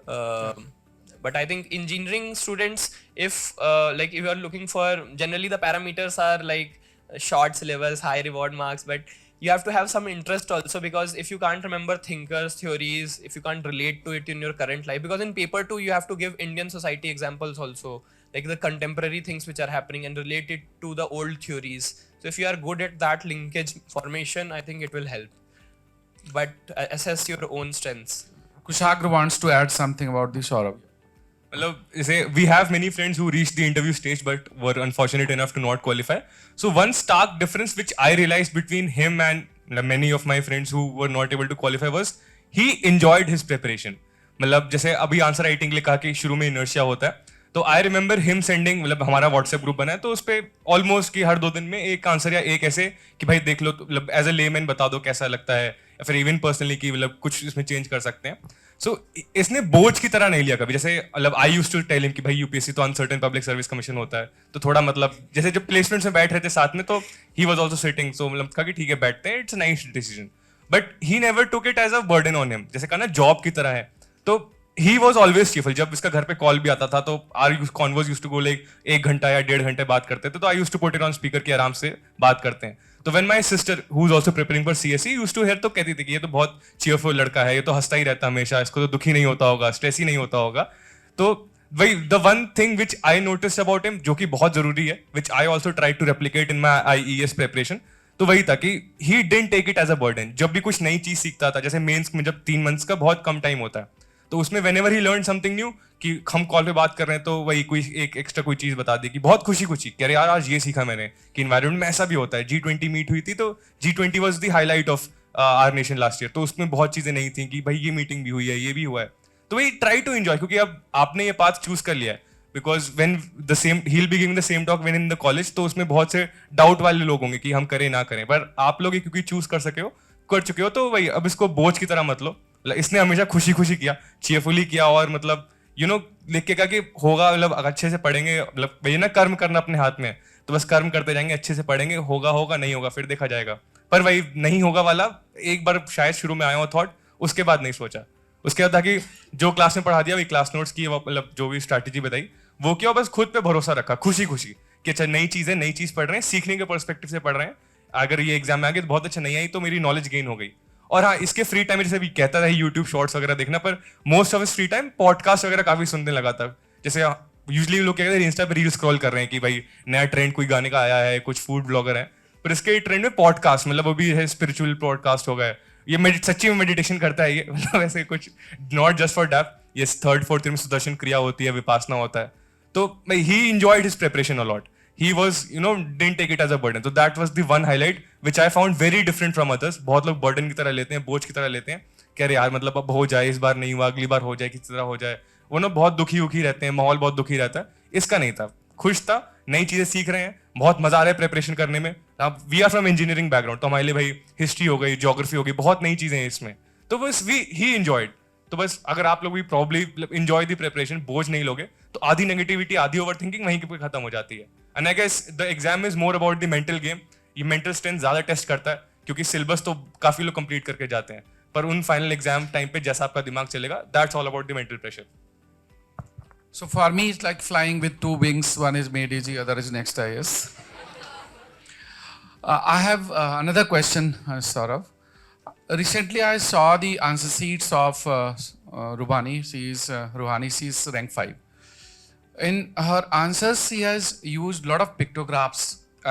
I think engineering students, if like if you are looking for, generally the parameters are like short syllabus, high reward marks, but you have to have some interest also because if you can't remember thinkers, theories, if you can't relate to it in your current life, because in paper 2 you have to give Indian society examples also, like the contemporary things which are happening and relate it to the old theories. So if you are good at that linkage formation, I think it will help. But assess your own strengths.
Kushagra wants to add something about this, Saurabh.
मतलब जैसे we have many friends who reached the interview stage but were unfortunate enough to not qualify. So one stark difference which I realized between him and many of my friends who were not able to qualify was he enjoyed his preparation. मतलब जैसे अभी answer writing के लिए कहा कि शुरू में inertia होता है, तो आई रिमेंबर हिम सेंडिंग, मतलब हमारा व्हाट्सएप ग्रुप बना है तो उस पर ऑलमोस्ट कि हर 2 दिन में एक आंसर या एक ऐसे कि भाई देख लो, मतलब एज अ लेमैन बता दो कैसा लगता है, या फिर इवन पर्सनली कि मतलब कुछ इसमें चेंज कर सकते हैं. सो इसने बोझ की तरह नहीं लिया कभी. जैसे मतलब I used to tell him कि भाई यूपीएससी तो अनसर्टेन पब्लिक सर्विस कमीशन होता है, तो थोड़ा मतलब जैसे जब प्लेसमेंट्स में बैठ रहे थे साथ में तो he was also sitting, so मतलब कहा कि ठीक है बैठते हैं, it's a nice decision. But he never took it as a burden on him. जैसे कहा ना जॉब की तरह है, तो ही वॉज ऑलवेज चीफुल. जब इसका घर पे कॉल भी आता था तो our converse use to go like 1 घंटा या 1.5 घंटे बात करते थे, तो I use to put it on speaker की आराम से बात करते हैं. तो when my sister who is also preparing for CSE used to hear, तो कहती थी कि ये तो बहुत चीयरफुल लड़का है, ये तो हंसता ही रहता है हमेशा, इसको तो दुखी नहीं होता होगा, स्ट्रेस ही नहीं होता होगा. तो वही the one thing which I notice about him जो कि बहुत जरूरी है, which I also try to replicate in my IES preparation, तो वही था कि he didn't take it as a burden. जब भी कुछ नई चीज सीखता था, जैसे मेंस में जब 3 मंथ्स का बहुत कम टाइम होता है, तो उसमें वेनेवर ही लर्न समथिंग न्यू कि हम कॉल पे बात कर रहे हैं तो वही कोई एक एक्स्ट्रा कोई चीज बता दी कि बहुत खुशी कह रहे यार आज ये सीखा मैंने कि इन्वायरमेंट में ऐसा भी होता है. G20 मीट हुई थी, तो G20 was the highlight of our nation last year, तो उसमें बहुत चीजें नहीं थी कि भाई ये मीटिंग भी हुई है, ये भी हुआ है. तो वही ट्राई टू एंजॉय, क्योंकि अब आपने ये पाथ चूज कर लिया है. Because when the same he will be giving the same talk when in the college, तो उसमें बहुत से डाउट वाले लोग होंगे कि हम करें ना करें, पर आप लोग ये क्योंकि चूज कर चुके हो, तो वही अब इसको बोझ की तरह मत लो. इसने हमेशा खुशी किया, चीयरफुली किया, और मतलब लिख के कहा कि होगा, मतलब अच्छे से पढ़ेंगे, मतलब भैया ना कर्म करना अपने हाथ में है, तो बस कर्म करते जाएंगे, अच्छे से पढ़ेंगे, होगा नहीं होगा फिर देखा जाएगा. पर वही नहीं होगा वाला एक बार शायद शुरू में आया हो थॉट, उसके बाद नहीं सोचा. उसके बाद था कि जो क्लास में पढ़ा दिया वही क्लास नोट्स की, मतलब जो भी स्ट्रैटेजी बताई वो किया, बस खुद पे भरोसा रखा, खुशी कि अच्छा नई चीज पढ़ रहे हैं, सीखने के पर्सपेक्टिव से पढ़ रहे हैं, अगर ये एग्जाम में आ गई तो बहुत अच्छा, नहीं आई तो मेरी नॉलेज गेन हो गई. और हाँ, इसके फ्री टाइम में जैसे भी कहता था यूट्यूब शॉर्ट्स वगैरह देखना, पर मोस्ट ऑफ इस फ्री टाइम पॉडकास्ट वगैरह काफी सुनने लगा था. जैसे यूजली लोग कहते हैं इंस्टा पे रील स्क्रॉल कर रहे हैं कि भाई नया ट्रेंड कोई गाने का आया है, कुछ फूड ब्लॉगर है, पर इसके ट्रेंड में पॉडकास्ट, मतलब वो भी है स्पिरिचुअल पॉडकास्ट हो गए, ये सच्ची में मेडिटेशन करता है ये, मतलब ऐसे कुछ नॉट जस्ट फॉर डैप, ये 3rd 4th में सुदर्शन क्रिया होती है, विपासना होता है. तो ही enjoyed his preparation a lot. He was, didn't take it as a burden. So that was the one highlight which I found very different from others. बहुत लोग burden की तरह लेते हैं, बोझ की तरह लेते हैं, कह रहे यार मतलब अब हो जाए, इस बार नहीं हुआ, अगली बार हो जाए, किसी तरह हो जाए. वो ना बहुत दुखी रहते हैं, माहौल बहुत दुखी रहता है. इसका नहीं था, खुश था, नई चीजें सीख रहे हैं, बहुत मजा आ रहा है प्रिपरेशन करने में. अब we are from engineering background, तो हमारे लिए भाई हिस्ट्री हो गई, ज्योग्राफी हो गई, बहुत नई चीजें हैं इसमें, तो बस ही enjoyed. तो बस अगर आप लोग भी प्रॉब्ली enjoy द प्रिपरेशन, बोझ नहीं लोगे, तो आधी नेगेटिविटी, आधी ओवर थिंकिंग वहीं पे खत्म हो जाती है. And I guess the exam is more about the mental game. ये मेंटल स्ट्रेंथ ज्यादा टेस्ट करता है, क्योंकि सिलेबस तो काफी लोग कंप्लीट करके जाते हैं, पर उन फाइनल एग्जाम टाइम पे जैसा आपका दिमाग चलेगा, that's all about the mental pressure.
So for me, it's like flying with 2 wings. One is made easy, other is next IS. I have another question, Saurav. Recently, I saw the answer sheets of Ruhani. She's rank 5. In her answers, she has used a lot of pictographs,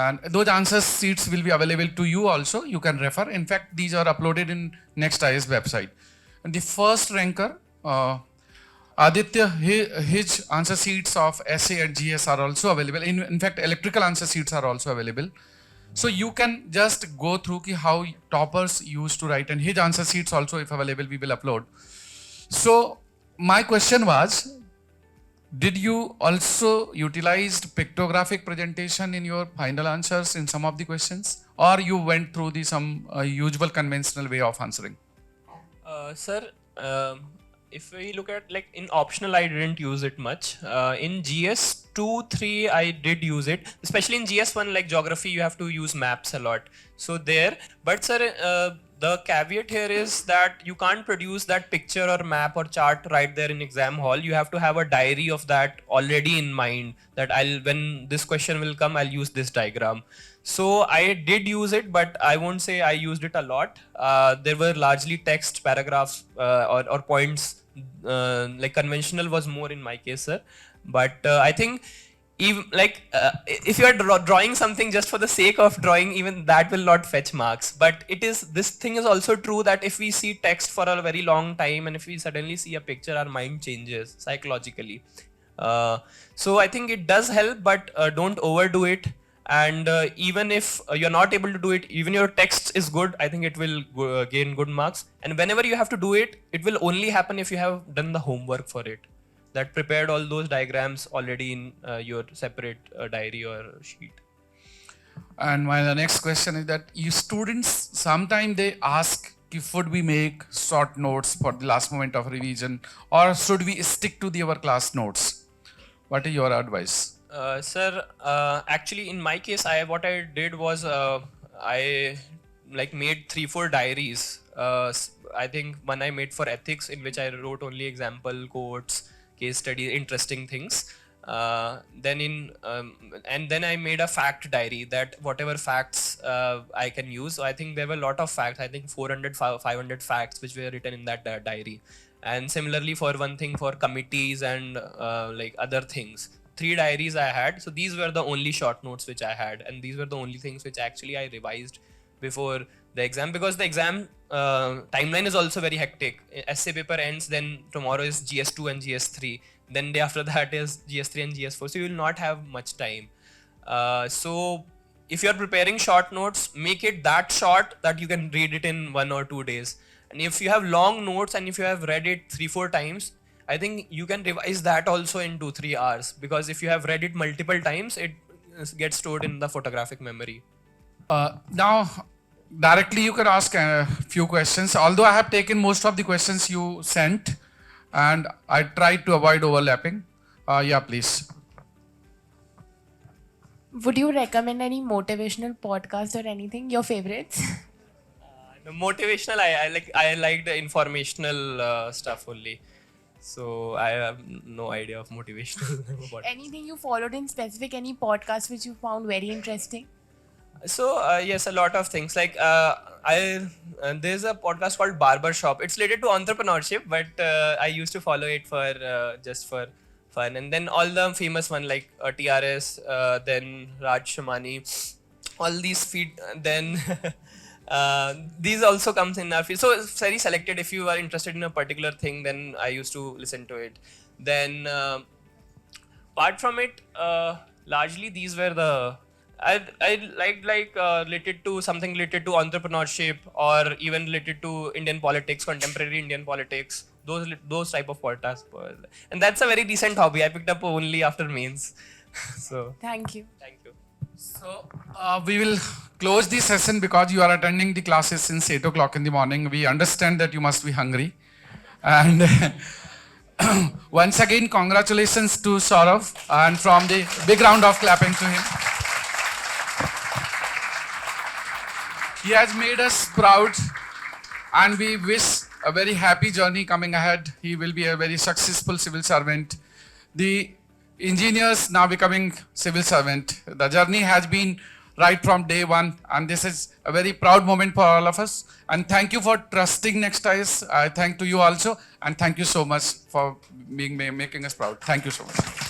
and those answer sheets will be available to you also. You can refer. In fact, these are uploaded in Next IS website. And the first ranker, Aditya, his answer sheets of SA and GS are also available. In fact, electrical answer sheets are also available. So you can just go through how toppers used to write, and his answer sheets also, if available, we will upload. So my question was, did you also utilize pictographic presentation in your final answers in some of the questions, or you went through some usual conventional way of answering?
Sir, if we look at like in optional, I didn't use it much. In GS 2, 3, I did use it, especially in GS 1, like geography, you have to use maps a lot. So there, but sir, the caveat here is that you can't produce that picture or map or chart right there in exam hall. You have to have a diary of that already in mind, that when this question will come, I'll use this diagram. So I did use it, but I won't say I used it a lot. There were largely text paragraphs or points, like conventional was more in my case, sir. But I think even like if you are drawing something just for the sake of drawing, even that will not fetch marks. But this thing is also true that if we see text for a very long time and if we suddenly see a picture, our mind changes psychologically. So I think it does help, but don't overdo it. And even if you're not able to do it, even your text is good, I think it will gain good marks. And whenever you have to do it, it will only happen if you have done the homework for it, that prepared all those diagrams already in your separate diary or sheet.
And my next question is that you students, sometimes they ask, should we make short notes for the last moment of revision, or should we stick to our class notes? What is your advice?
Sir, actually in my case, what I did was I like made 3-4 diaries. I think one I made for ethics, in which I wrote only example quotes, case study, interesting things. Then I made a fact diary, that whatever facts I can use. So I think there were a lot of facts. I think 400, 500 facts which were written in that diary. And similarly for one thing, for committees and like other things, 3 diaries I had. So these were the only short notes which I had, and these were the only things which actually I revised before the exam, because the exam timeline is also very hectic. Essay paper ends, then tomorrow is GS2 and GS3, then day after that is GS3 and GS4, so you will not have much time. So if you are preparing short notes, make it that short that you can read it in 1 or 2 days. And if you have long notes and if you have read it 3-4 times, I think you can revise that also in 2-3 hours, because if you have read it multiple times, it gets stored in the photographic memory.
Now, directly you can ask a few questions, although I have taken most of the questions you sent and I tried to avoid overlapping. Yeah, please.
Would you recommend any motivational podcast or anything? Your favorites?
The motivational, I like the informational stuff only. So I have no idea of motivational.
Anything you followed in specific? Any podcast which you found very interesting?
So yes, a lot of things. Like there's a podcast called Barber Shop. It's related to entrepreneurship, but I used to follow it for just for fun. And then all the famous one like TRS, then Raj Shamani, all these feed. Then these also comes in our feed. So it's very selected. If you are interested in a particular thing, then I used to listen to it. Then apart from it, largely these were the I like related to something related to entrepreneurship, or even related to Indian politics, contemporary Indian politics. Those type of podcasts, and that's a very decent hobby. I picked up only after mains. So
Thank you.
thank you.
So we will close the session because you are attending the classes since 8 o'clock in the morning. We understand that you must be hungry. And once again, congratulations to Saurav, and from the big round of clapping to him. He has made us proud, and we wish a very happy journey coming ahead. He will be a very successful civil servant. The engineers now becoming civil servant. The journey has been right from day one, and this is a very proud moment for all of us. And thank you for trusting NextIS. I thank to you also, and thank you so much for making us proud. Thank you so much.